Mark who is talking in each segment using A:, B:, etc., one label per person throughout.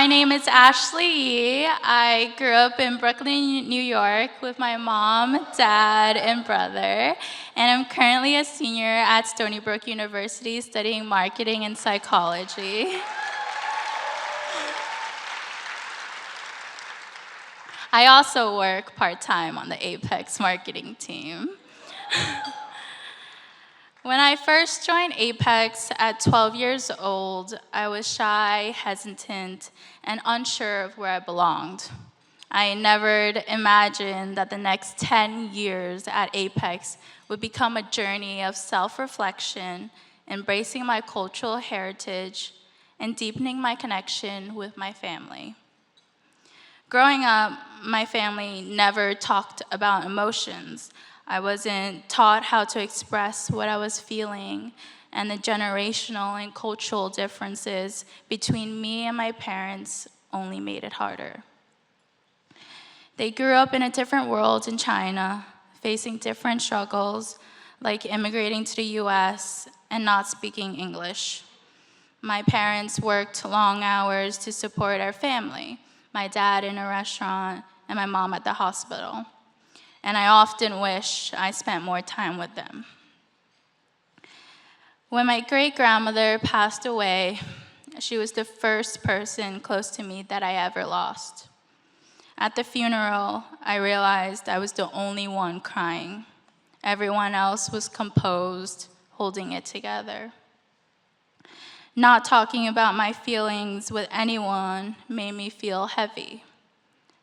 A: My name is Ashley Yee. I grew up in Brooklyn, New York with my mom, dad, and brother. And I'm currently a senior at Stony Brook University studying marketing and psychology. I also work part-time on the Apex marketing team. When I first joined Apex at 12 years old, I was shy, hesitant, and unsure of where I belonged. I never imagined that the next 10 years at Apex would become a journey of self-reflection, embracing my cultural heritage, and deepening my connection with my family. Growing up, my family never talked about emotions. I wasn't taught how to express what I was feeling, and the generational and cultural differences between me and my parents only made it harder. They grew up in a different world in China, facing different struggles, like immigrating to the US and not speaking English. My parents worked long hours to support our family, my dad in a restaurant and my mom at the hospital. And I often wish I spent more time with them. When my great-grandmother passed away, she was the first person close to me that I ever lost. At the funeral, I realized I was the only one crying. Everyone else was composed, holding it together. Not talking about my feelings with anyone made me feel heavy,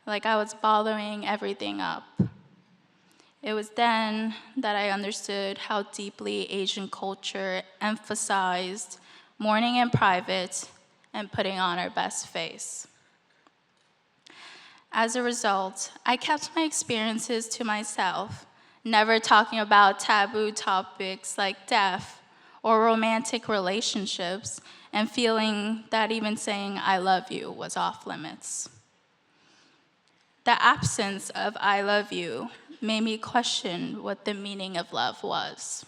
A: like I was bottling everything up. It was then that I understood how deeply Asian culture emphasized mourning in private and putting on our best face. As a result, I kept my experiences to myself, never talking about taboo topics like death or romantic relationships, and feeling that even saying I love you was off limits. The absence of I love you made me question what the meaning of love was.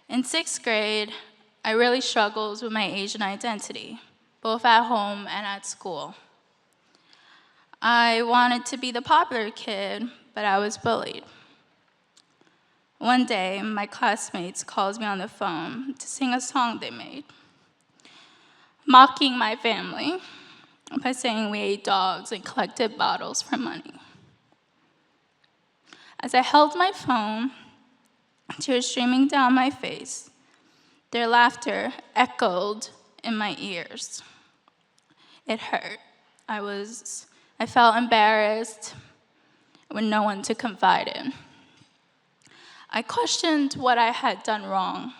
A: In 6th grade, I really struggled with my Asian identity, both at home and at school. I wanted to be the popular kid, but I was bullied. One day, my classmates called me on the phone to sing a song they made, mocking my family by saying we ate dogs and collected bottles for money. As I held my phone, tears streaming down my face, their laughter echoed in my ears. It hurt. I felt embarrassed with no one to confide in. I questioned what I had done wrong.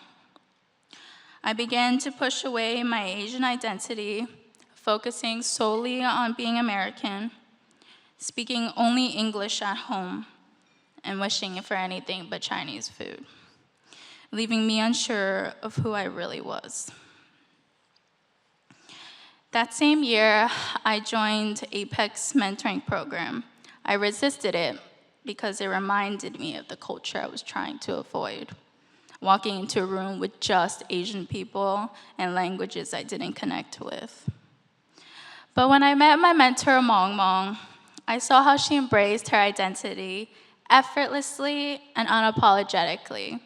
A: I began to push away my Asian identity, focusing solely on being American, speaking only English at home, and wishing for anything but Chinese food, leaving me unsure of who I really was. That same year, I joined Apex mentoring program. I resisted it because it reminded me of the culture I was trying to avoid, walking into a room with just Asian people and languages I didn't connect with. But when I met my mentor, Mong Mong, I saw how she embraced her identity effortlessly and unapologetically.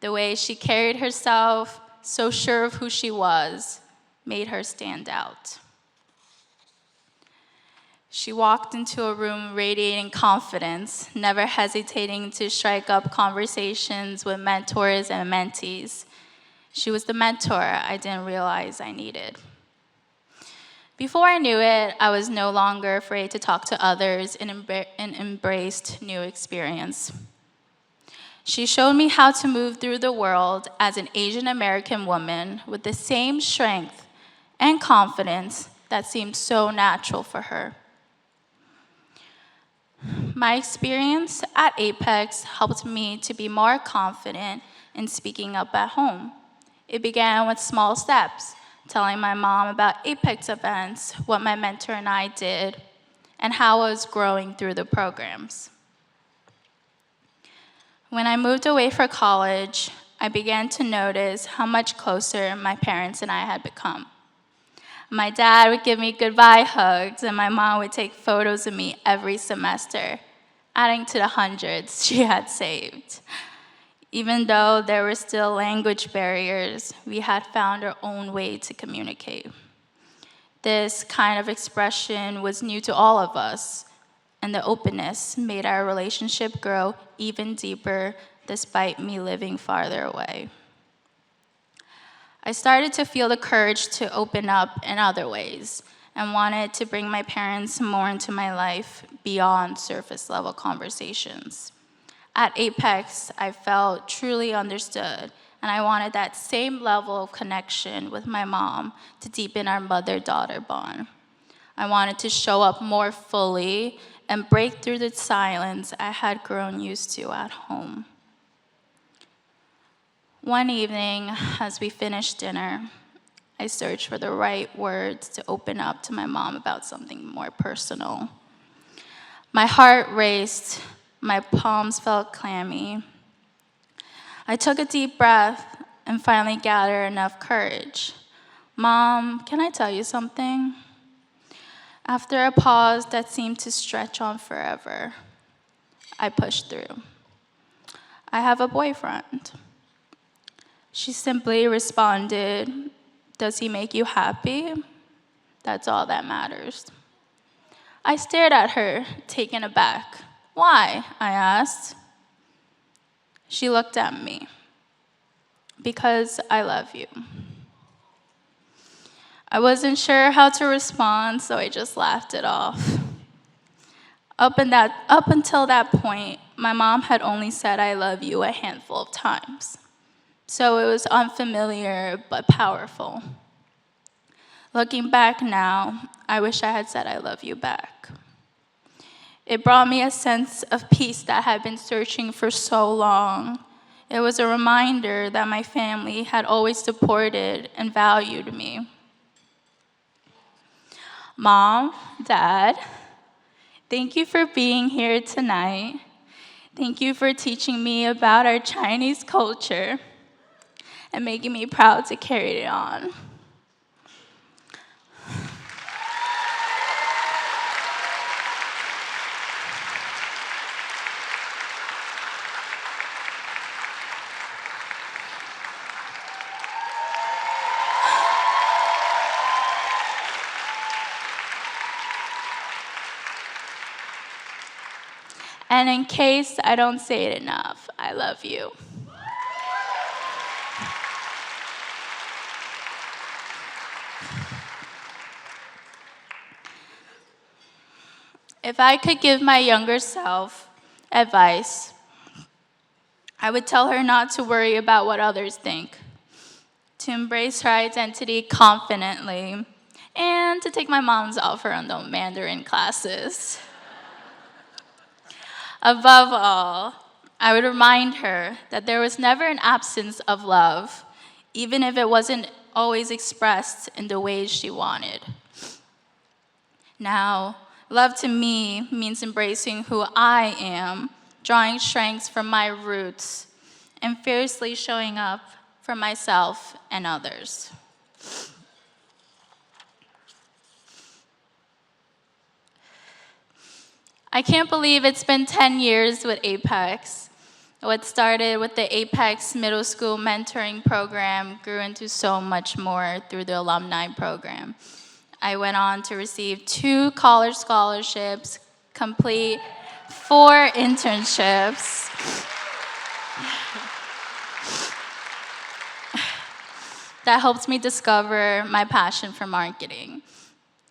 A: The way she carried herself, so sure of who she was, made her stand out. She walked into a room radiating confidence, never hesitating to strike up conversations with mentors and mentees. She was the mentor I didn't realize I needed. Before I knew it, I was no longer afraid to talk to others and embraced new experience. She showed me how to move through the world as an Asian American woman with the same strength and confidence that seemed so natural for her. My experience at Apex helped me to be more confident in speaking up at home. It began with small steps, telling my mom about Apex events, what my mentor and I did, and how I was growing through the programs. When I moved away for college, I began to notice how much closer my parents and I had become. My dad would give me goodbye hugs, and my mom would take photos of me every semester, adding to the hundreds she had saved. Even though there were still language barriers, we had found our own way to communicate. This kind of expression was new to all of us, and the openness made our relationship grow even deeper despite me living farther away. I started to feel the courage to open up in other ways and wanted to bring my parents more into my life beyond surface level conversations. At Apex, I felt truly understood, and I wanted that same level of connection with my mom to deepen our mother-daughter bond. I wanted to show up more fully and break through the silence I had grown used to at home. One evening, as we finished dinner, I searched for the right words to open up to my mom about something more personal. My heart raced, my palms felt clammy. I took a deep breath and finally gathered enough courage. "Mom, can I tell you something?" After a pause that seemed to stretch on forever, I pushed through. "I have a boyfriend." She simply responded, "Does he make you happy? That's all that matters." I stared at her, taken aback. "Why?" I asked. She looked at me. "Because I love you." I wasn't sure how to respond, so I just laughed it off. Up until that point, my mom had only said "I love you" a handful of times. So it was unfamiliar but powerful. Looking back now, I wish I had said "I love you" back. It brought me a sense of peace that I had been searching for so long. It was a reminder that my family had always supported and valued me. Mom, Dad, thank you for being here tonight. Thank you for teaching me about our Chinese culture and making me proud to carry it on. And in case I don't say it enough, I love you. If I could give my younger self advice, I would tell her not to worry about what others think, to embrace her identity confidently, and to take my mom's offer on the Mandarin classes. Above all, I would remind her that there was never an absence of love, even if it wasn't always expressed in the ways she wanted. Now, love to me means embracing who I am, drawing strengths from my roots, and fiercely showing up for myself and others. I can't believe it's been 10 years with Apex. What started with the Apex Middle School Mentoring Program grew into so much more through the alumni program. I went on to receive 2 college scholarships, complete 4 internships, that helped me discover my passion for marketing.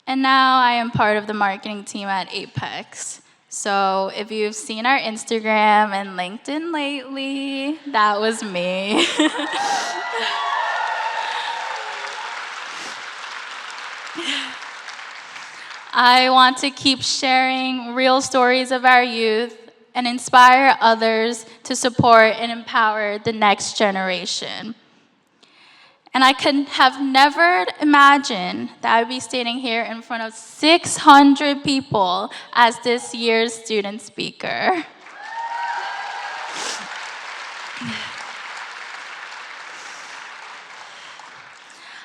A: And now I am part of the marketing team at Apex. So if you've seen our Instagram and LinkedIn lately, that was me. I want to keep sharing real stories of our youth and inspire others to support and empower the next generation. And I could have never imagined that I would be standing here in front of 600 people as this year's student speaker.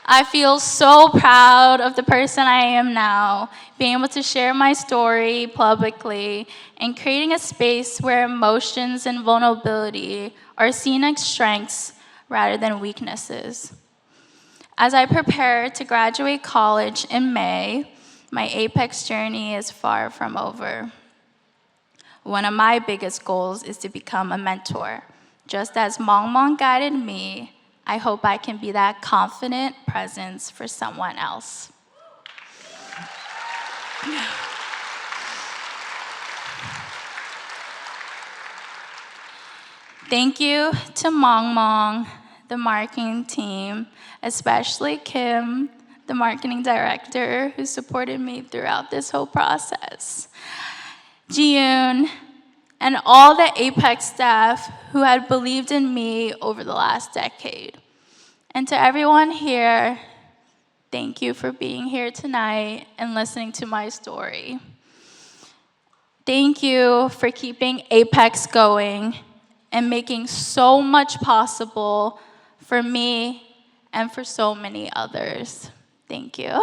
A: I feel so proud of the person I am now, being able to share my story publicly and creating a space where emotions and vulnerability are seen as strengths rather than weaknesses. As I prepare to graduate college in May, my Apex journey is far from over. One of my biggest goals is to become a mentor. Just as Mong Mong guided me, I hope I can be that confident presence for someone else. Thank you to Mong Mong, the marketing team, especially Kim, the marketing director, who supported me throughout this whole process. Jiyoon, and all the Apex staff who had believed in me over the last decade. And to everyone here, thank you for being here tonight and listening to my story. Thank you for keeping Apex going and making so much possible for me and for so many others. Thank you.